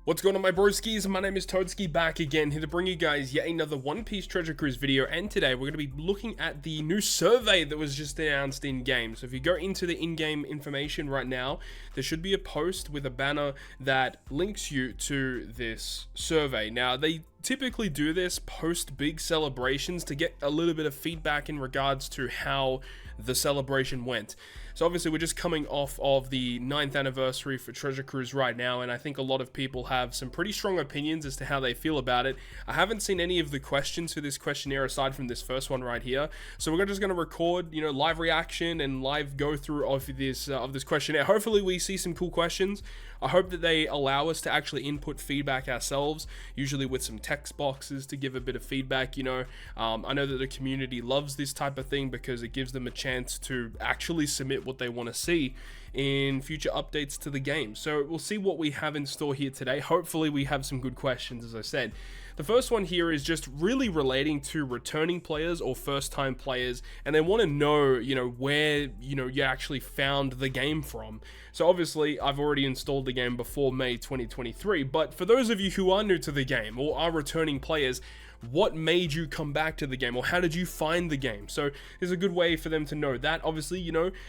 What's going on, my broskiis? My name is Toadskii, back again, here to bring you guys yet another One Piece Treasure Cruise video, and today we're going to be looking at the new survey that was just announced in-game. So if you go into the in-game information right now, there should be a post with a banner that links you to this survey. Now, they typically do this post big celebrations to get a little bit of feedback in regards to how the celebration went. So obviously we're just coming off of the 9th anniversary for Treasure Cruise right now, and I think a lot of people have some pretty strong opinions as to how they feel about it. I haven't seen any of the questions for this questionnaire aside from this first one right here, so we're just going to record, live reaction and live go through of this questionnaire. Hopefully we see some cool questions. I hope that they allow us to actually input feedback ourselves, usually with some text boxes to give a bit of feedback. I know that the community loves this type of thing because it gives them a chance to actually submit what they want to see in future updates to the game. So we'll see what we have in store here today. Hopefully we have some good questions, as I said. The first one here is just really relating to returning players or first-time players, and they want to know, where, you actually found the game from. So obviously, I've already installed the game before May 2023, but for those of you who are new to the game or are returning players, what made you come back to the game, or how did you find the game? So there's a good way for them to know that. Obviously,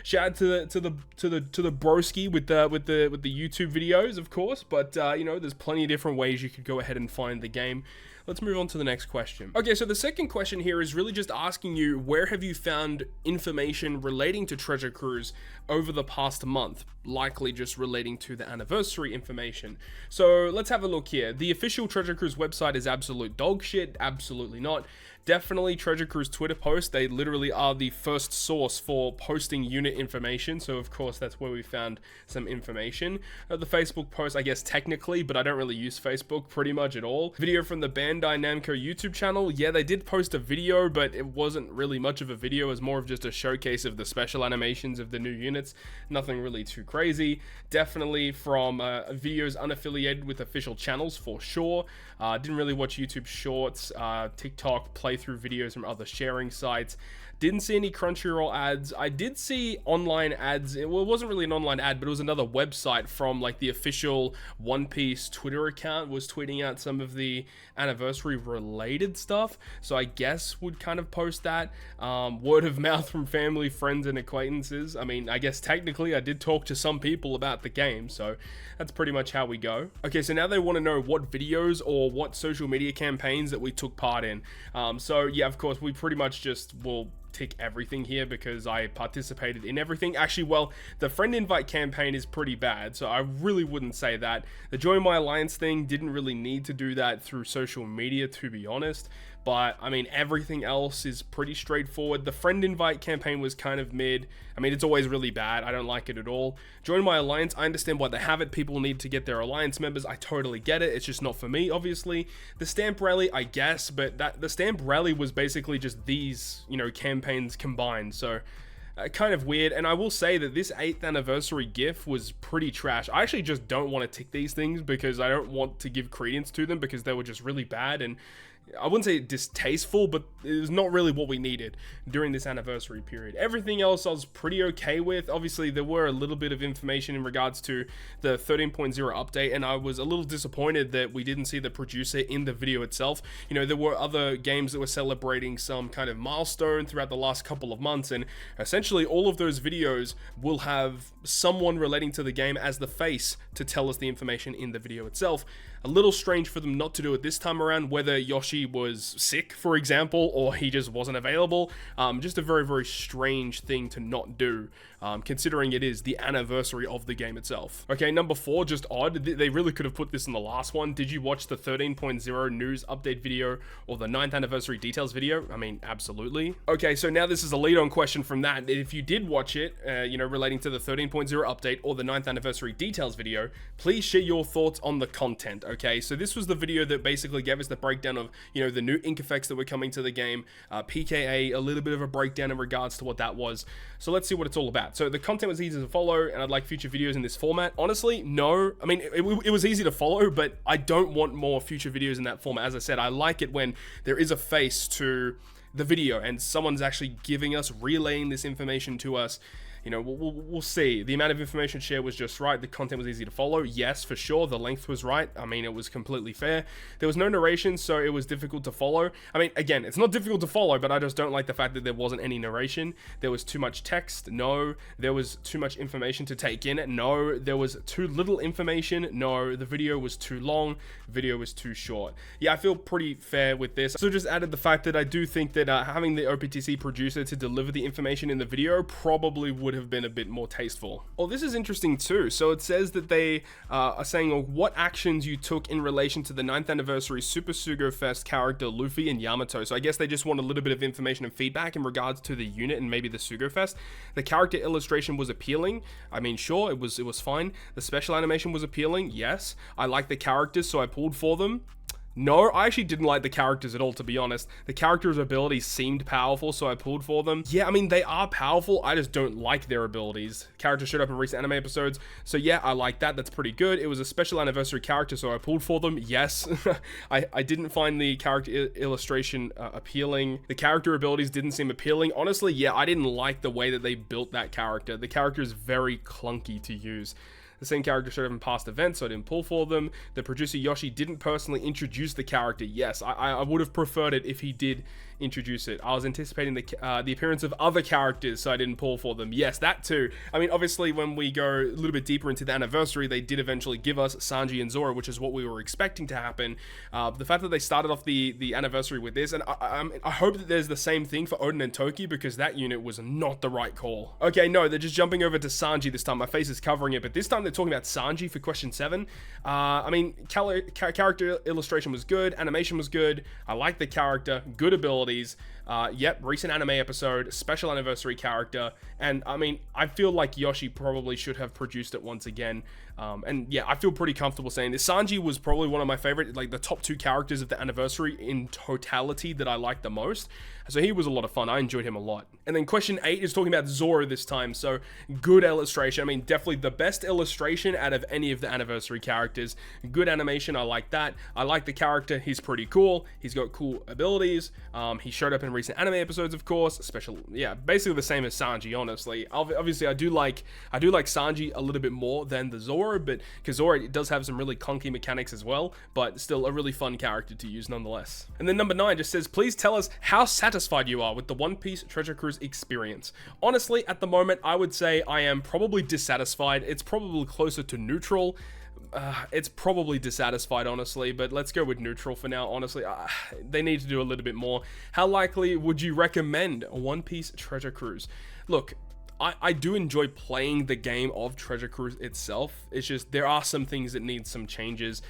shout out to the broski with the YouTube videos, of course. But there's plenty of different ways you could go ahead and find the game. Let's move on to the next question. Okay, so the second question here is really just asking you, where have you found information relating to Treasure Cruise over the past month? Likely just relating to the anniversary information. So let's have a look here. The official Treasure Cruise website is absolute dog shit. Absolutely not. Definitely Treasure Cruise Twitter post. They literally are the first source for posting unit information. So of course that's where we found some information. The Facebook post, I guess technically, but I don't really use Facebook pretty much at all. Video from the Bandai Namco YouTube channel. Yeah, they did post a video, but it wasn't really much of a video. It was more of just a showcase of the special animations of the new units. Nothing really too crazy. Definitely from videos unaffiliated with official channels for sure. Didn't really watch YouTube Shorts, TikTok playthrough videos from other sharing sites. Didn't see any Crunchyroll ads. I did see online ads. Well, it wasn't really an online ad, but it was another website from like the official One Piece Twitter account was tweeting out some of the anniversary related stuff. So I guess would kind of post that. Word of mouth from family, friends, and acquaintances. I mean, I guess technically I did talk to some people about the game, so that's pretty much how we go. Okay, so now they want to know what videos or what social media campaigns that we took part in. So yeah, of course, we pretty much just will tick everything here because I participated in everything. Actually, well, the friend invite campaign is pretty bad, so I really wouldn't say that. The Join My Alliance thing, didn't really need to do that through social media, to be honest. But, I mean, everything else is pretty straightforward. The friend invite campaign was kind of mid. I mean, it's always really bad. I don't like it at all. Join My Alliance, I understand why they have it. People need to get their alliance members. I totally get it. It's just not for me, obviously. The stamp rally, I guess, but the stamp rally was basically just these, campaigns combined. So, kind of weird. And I will say that this 8th anniversary GIF was pretty trash. I actually just don't want to tick these things because I don't want to give credence to them because they were just really bad, and I wouldn't say distasteful, but it was not really what we needed during this anniversary period. Everything else I was pretty okay with. Obviously, there were a little bit of information in regards to the 13.0 update, and I was a little disappointed that we didn't see the producer in the video itself. There were other games that were celebrating some kind of milestone throughout the last couple of months, and essentially all of those videos will have someone relating to the game as the face to tell us the information in the video itself. A little strange for them not to do it this time around, whether Yoshi was sick, for example, or he just wasn't available. Just a very, very strange thing to not do, considering it is the anniversary of the game itself. Okay, number 4, just odd. They really could have put this in the last one. Did you watch the 13.0 news update video or the 9th anniversary details video? I mean, absolutely. Okay, so now this is a lead-on question from that. If you did watch it, relating to the 13.0 update or the 9th anniversary details video, please share your thoughts on the content. Okay, so this was the video that basically gave us the breakdown of, the new ink effects that were coming to the game, PKA, a little bit of a breakdown in regards to what that was. So let's see what it's all about. So the content was easy to follow, and I'd like future videos in this format. Honestly, no. I mean, it was easy to follow, but I don't want more future videos in that format. As I said, I like it when there is a face to the video and someone's actually giving us, relaying this information to us. You know, we'll see. The amount of information shared was just right. The content was easy to follow. Yes, for sure. The length was right. I mean, it was completely fair. There was no narration, so it was difficult to follow. I mean, again, it's not difficult to follow, but I just don't like the fact that there wasn't any narration. There was too much text. No. There was too much information to take in. No. There was too little information. No. The video was too long. Video was too short. Yeah, I feel pretty fair with this. So just added the fact that I do think that having the OPTC producer to deliver the information in the video probably would have been a bit more tasteful. Oh, this is interesting too. So it says that they are saying what actions you took in relation to the 9th anniversary Super Sugo Fest character Luffy and Yamato. So I guess they just want a little bit of information and feedback in regards to the unit and maybe the Sugo Fest. The character illustration was appealing. I mean, sure, it was fine. The special animation was appealing. Yes, I like the characters, so I pulled for them. No, I actually didn't like the characters at all, to be honest. The characters' abilities seemed powerful, so I pulled for them. Yeah, I mean, they are powerful, I just don't like their abilities. Characters showed up in recent anime episodes, so yeah, I like that. That's pretty good. It was a special anniversary character, so I pulled for them. Yes, I didn't find the character illustration appealing. The character abilities didn't seem appealing. Honestly, yeah, I didn't like the way that they built that character. The character is very clunky to use. The same character showed up in past events, so I didn't pull for them. The producer Yoshi didn't personally introduce the character. Yes, I would have preferred it if he did introduce it. I was anticipating the appearance of other characters, so I didn't pull for them. Yes, that too. I mean, obviously, when we go a little bit deeper into the anniversary, they did eventually give us Sanji and Zoro, which is what we were expecting to happen. The fact that they started off the anniversary with this, and I hope that there's the same thing for Oden and Toki, because that unit was not the right call. Okay, no, they're just jumping over to Sanji this time. My face is covering it, but this time they're talking about Sanji for question 7. I mean, character illustration was good, animation was good, I like the character, good abilities. Yep, recent anime episode, special anniversary character, and I mean, I feel like Yoshi probably should have produced it once again. And yeah, I feel pretty comfortable saying this. Sanji was probably one of my favorite, like the top 2 characters of the anniversary in totality that I liked the most. So he was a lot of fun. I enjoyed him a lot. And then question 8 is talking about Zoro this time. So good illustration. I mean, definitely the best illustration out of any of the anniversary characters. Good animation. I like that. I like the character. He's pretty cool. He's got cool abilities. He showed up in recent anime episodes, of course. Special, yeah, basically the same as Sanji, honestly. Obviously, I do like Sanji a little bit more than the Zoro, but because Zoro does have some really clunky mechanics as well, but still a really fun character to use nonetheless. And then number 9 just says, please tell us how satisfied you are with the One Piece Treasure Cruise experience. Honestly, at the moment, I would say I am probably dissatisfied. It's probably closer to neutral. It's probably dissatisfied, honestly, but let's go with neutral for now. Honestly, they need to do a little bit more. How likely would you recommend a One Piece Treasure Cruise? Look, I do enjoy playing the game of Treasure Cruise itself. It's just there are some things that need some changes.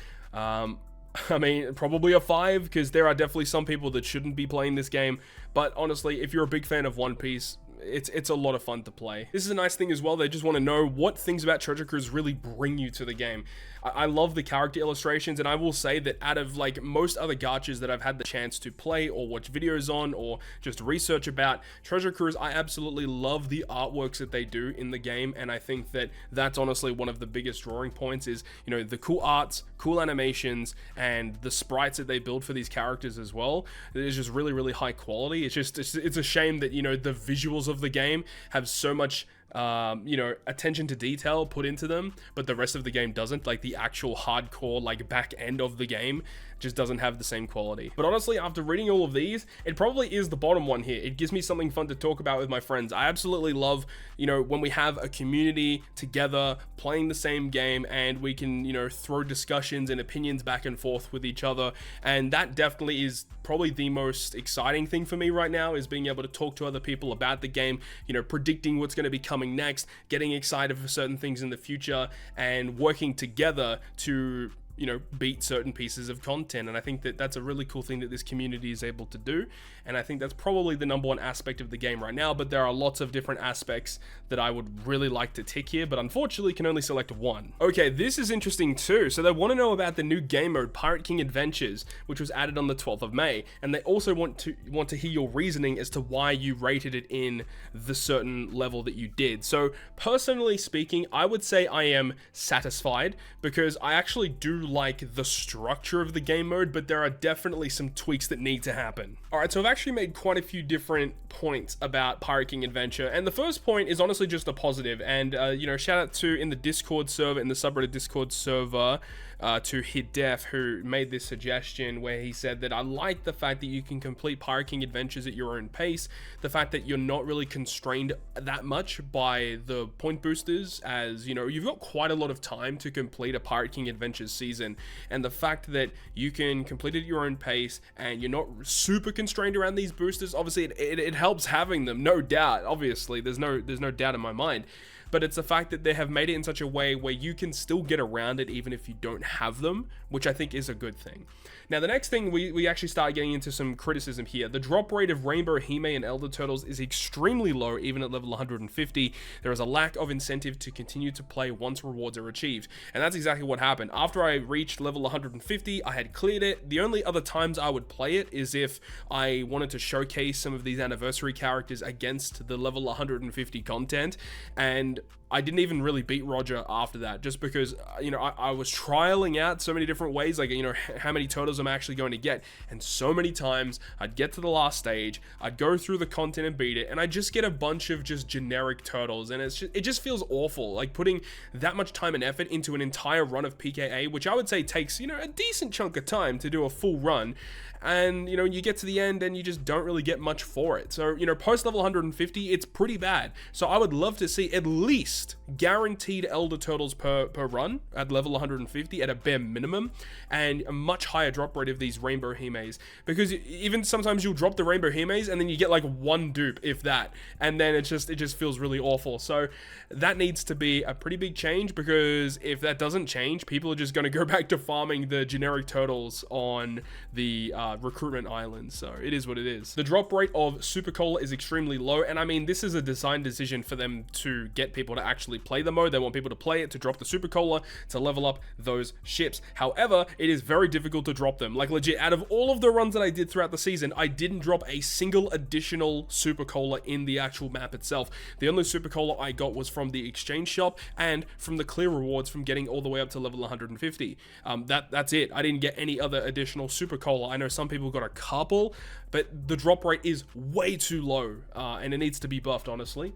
I mean, probably a 5, because there are definitely some people that shouldn't be playing this game. But honestly, if you're a big fan of One Piece, it's a lot of fun to play. This is a nice thing as well. They just want to know what things about Treasure Cruise really bring you to the game. I love the character illustrations, and I will say that out of like most other gachas that I've had the chance to play or watch videos on or just research about, Treasure Cruise, I absolutely love the artworks that they do in the game, and I think that that's honestly one of the biggest drawing points is, you know, the cool arts, cool animations, and the sprites that they build for these characters as well. It's just really, really high quality. It's a shame that, you know, the visuals of the game have so much you know, attention to detail put into them, but the rest of the game doesn't. Like the actual hardcore like back end of the game just doesn't have the same quality. But honestly, after reading all of these, it probably is the bottom one here. It gives me something fun to talk about with my friends. I absolutely love, you know, when we have a community together playing the same game and we can, you know, throw discussions and opinions back and forth with each other. And that definitely is probably the most exciting thing for me right now, is being able to talk to other people about the game, you know, predicting what's going to be coming next, getting excited for certain things in the future, and working together to, you know, beat certain pieces of content. And I think that that's a really cool thing that this community is able to do, and I think that's probably the number one aspect of the game right now. But there are lots of different aspects that I would really like to tick here, but unfortunately can only select one. Okay, this is interesting too. So they want to know about the new game mode Pirate King Adventures, which was added on the 12th of May, and they also want to hear your reasoning as to why you rated it in the certain level that you did. So personally speaking, I would say I am satisfied, because I actually do like the structure of the game mode, but there are definitely some tweaks that need to happen. Alright, so I've actually made quite a few different points about Pirate King Adventure, and the first point is honestly just a positive, and you know, shout out to in the Discord server, in the subreddit Discord server, to HitDef, who made this suggestion where he said that I like the fact that you can complete Pirate King Adventures at your own pace, the fact that you're not really constrained that much by the point boosters, as you know, you've got quite a lot of time to complete a Pirate King Adventures season, and the fact that you can complete it at your own pace and you're not super constrained around these boosters, obviously it helps having them, no doubt, obviously, there's no doubt in my mind. But it's the fact that they have made it in such a way where you can still get around it even if you don't have them, which I think is a good thing. Now, the next thing, we actually start getting into some criticism here. The drop rate of Rainbow, Hime, and Elder Turtles is extremely low, even at level 150. There is a lack of incentive to continue to play once rewards are achieved. And that's exactly what happened. After I reached level 150, I had cleared it. The only other times I would play it is if I wanted to showcase some of these anniversary characters against the level 150 content, and I didn't even really beat Roger after that, just because, you know, I was trialing out so many different ways, like, you know, how many turtles I'm actually going to get, and so many times I'd get to the last stage, I'd go through the content and beat it, and I just get a bunch of just generic turtles, and it just feels awful, like putting that much time and effort into an entire run of PKA, which I would say takes, you know, a decent chunk of time to do a full run, and, you know, you get to the end and you just don't really get much for it. So, you know, post level 150, it's pretty bad. So I would love to see at least guaranteed Elder Turtles per run at level 150 at a bare minimum, and a much higher drop rate of these Rainbow Himes, because even sometimes you'll drop the Rainbow Himes and then you get like one dupe, if that, and then it just feels really awful. So that needs to be a pretty big change, because if that doesn't change, people are just going to go back to farming the generic turtles on the recruitment island. So it is what it is. The drop rate of Super Cola is extremely low, and I mean, this is a design decision for them to get people to actually play the mode. They want people to play it, to drop the Super Cola, to level up those ships. However, it is very difficult to drop them. Like, legit, out of all of the runs that I did throughout the season, I didn't drop a single additional Super Cola in the actual map itself. The only Super Cola I got was from the exchange shop and from the clear rewards from getting all the way up to level 150. That's it. I didn't get any other additional Super Cola. I know some people got a couple, but the drop rate is way too low, and it needs to be buffed, honestly.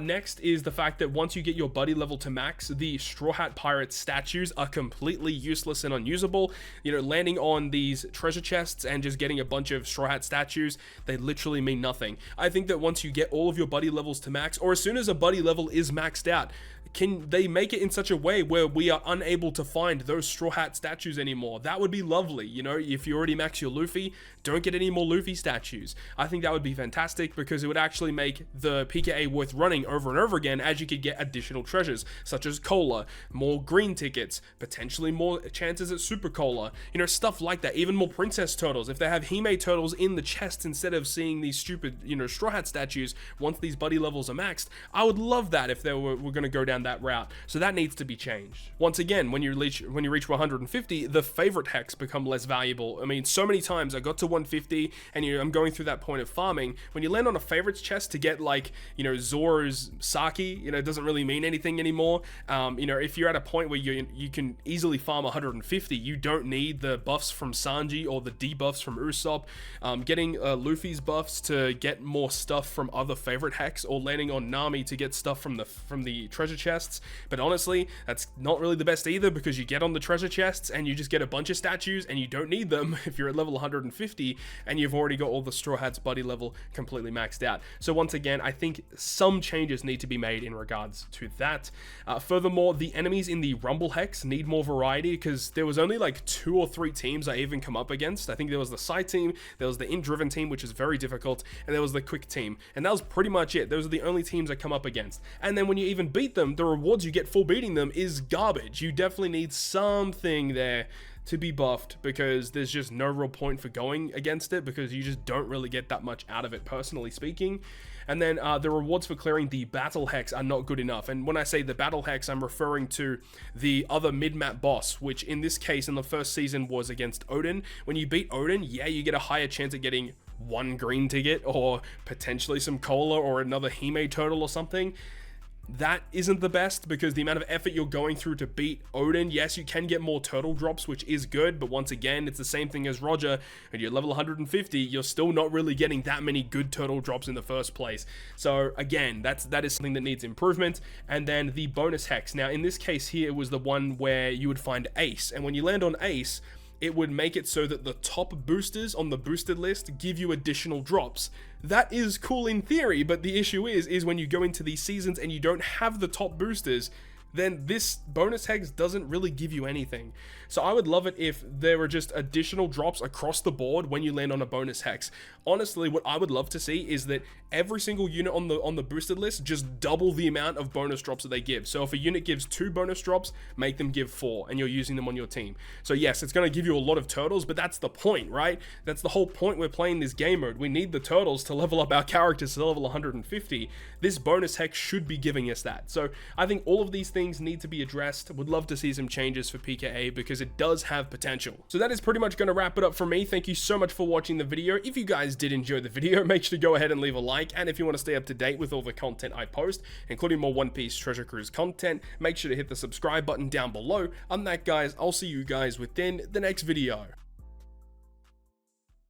Next is the fact that once you get your buddy level to max, the Straw Hat Pirate statues are completely useless and unusable. You know, landing on these treasure chests and just getting a bunch of Straw Hat statues, they literally mean nothing. I think that once you get all of your buddy levels to max, or as soon as a buddy level is maxed out, can they make it in such a way where we are unable to find those Straw Hat statues anymore? That would be lovely. You know, if you already max your Luffy, don't get any more Luffy statues. I think that would be fantastic, because it would actually make the PKA worth running over and over again, as you could get additional treasures, such as Cola, more green tickets, potentially more chances at Super Cola, you know, stuff like that. Even more Princess Turtles. If they have Hime Turtles in the chest instead of seeing these stupid, you know, Straw Hat statues once these buddy levels are maxed, I would love that if they were going to go down that route. So that needs to be changed. Once again, when you reach 150, the favorite hex become less valuable. I mean, so many times I got to 150 and I'm going through that point of farming. When you land on a favorites chest to get, like, you know, Zoro's Saki, you know, it doesn't really mean anything anymore. You know, if you're at a point where you can easily farm 150, you don't need the buffs from Sanji or the debuffs from Usopp. Getting Luffy's buffs to get more stuff from other favorite hex, or landing on Nami to get stuff from the treasure chests. But honestly, that's not really the best either, because you get on the treasure chests and you just get a bunch of statues and you don't need them if you're at level 150 and you've already got all the Straw Hats buddy level completely maxed out. So once again, I think some changes need to be made in regards to that. Furthermore, the enemies in the Rumble Hex need more variety, because there was only like 2 or 3 teams I even come up against. I think there was the Side team, there was the Int-Driven team, which is very difficult, and there was the Quick team, and that was pretty much it. Those are the only teams I come up against. And then when you even beat them, the rewards you get for beating them is garbage. You definitely need something there to be buffed, because there's just no real point for going against it, because you just don't really get that much out of it, personally speaking. And then the rewards for clearing the Battle Hex are not good enough. And when I say the Battle Hex, I'm referring to the other mid-map boss, which in this case in the first season was against Odin. When you beat Odin, yeah, you get a higher chance at getting 1 green ticket, or potentially some Cola, or another Hime Turtle or something. that isn't the best, because the amount of effort you're going through to beat Odin, yes, you can get more turtle drops, which is good, but once again, it's the same thing as Roger, and you're level 150, you're still not really getting that many good turtle drops in the first place. So again, that is something that needs improvement. And then the bonus hex. Now, in this case here, it was the one where you would find Ace, and when you land on Ace, it would make it so that the top boosters on the boosted list give you additional drops. That is cool in theory, but the issue is when you go into these seasons and you don't have the top boosters, then this bonus hex doesn't really give you anything. So I would love it if there were just additional drops across the board when you land on a bonus hex. Honestly, what I would love to see is that every single unit on the boosted list just double the amount of bonus drops that they give. So if a unit gives 2 bonus drops, make them give 4, and you're using them on your team. So yes, it's going to give you a lot of turtles, but that's the point, right? That's the whole point we're playing this game mode. We need the turtles to level up our characters to level 150. This bonus hex should be giving us that. So I think all of these things need to be addressed. Would love to see some changes for PKA because it does have potential. So that is pretty much going to wrap it up for me. Thank you so much for watching the video. If you guys did enjoy the video, make sure to go ahead and leave a like, and if you want to stay up to date with all the content I post, including more One Piece Treasure Cruise content, make sure to hit the subscribe button down below. On that, guys, I'll see you guys within the next video.